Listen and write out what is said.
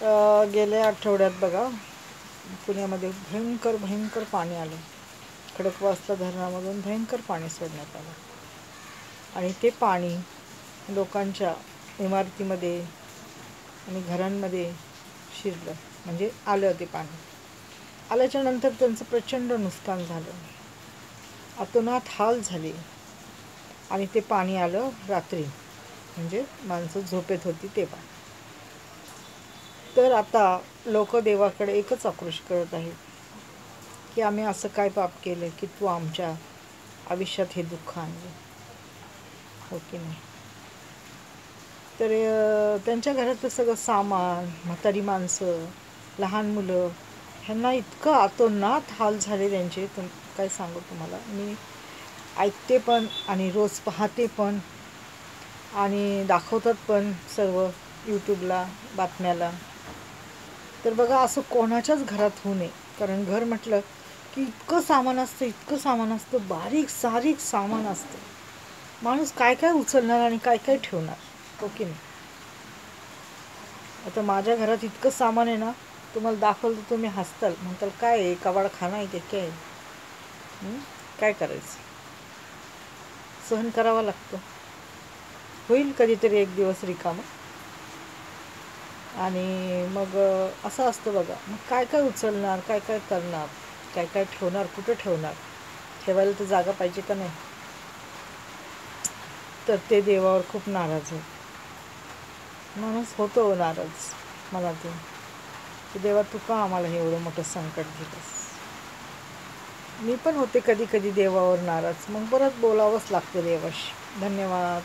गेल्या आठवड्यात बघा पुण्यामध्ये भयंकर पाणी आलं. खडकवासला धरणामधून भयंकर पाणी सोडण्यात आलं आणि ते पाणी लोकांच्या इमारतीमध्ये आणि घरांमध्ये शिरलं, म्हणजे आलं. ते पाणी आल्याच्या नंतर त्यांचं प्रचंड नुकसान झालं, अतोनात हाल झाले. आणि ते पाणी आलं रात्री, म्हणजे माणसं झोपेत होती तेव्हा. तर आता लोक देवाकडे एकच आक्रोश करत आहेत की आम्ही असं काय पाप केलं की तू आमच्या आयुष्यात हे दुःख आणले, हो की नाही. तर त्यांच्या घरातलं सगळं सामान, म्हातारी माणसं, लहान मुलं, ह्यांना इतकं अतोनात हाल झाले त्यांचे, काय सांगू तुम्हाला. मी ऐकते पण आणि रोज पाहते पण आणि दाखवतात पण सर्व यूट्यूबला, बातम्याला. तर बघा, असं कोणाच्याच घरात होऊ नये. कारण घर म्हटलं की इतकं सामान असतं, बारीक सारीक सामान असतं. माणूस काय काय उचलणार आणि काय काय ठेवणार, हो की नाही. आता माझ्या घरात इतकं सामान आहे ना, तुम्हाला दाखवलं तर तुम्ही हसताल, म्हणताल काय आहे, कबाडखाना आहे की काय. काय करायचं, सहन करावं लागतं. होईल कधीतरी एक दिवस रिकामं. आणि मग असं असतं बघा. मग काय काय उचलणार, काय काय करणार, काय काय ठेवणार, कुठं ठेवणार. ठेवायला तर जागा पाहिजे का नाही. तर ते देवावर खूप नाराज आहे. माणूस होतो नाराज मनातून की देवा तू का आम्हाला हे एवढं मोठं संकट दिलंस. मी पण होते कधी कधी देवावर नाराज, मग परत बोलावंच लागतं देवाशी. धन्यवाद.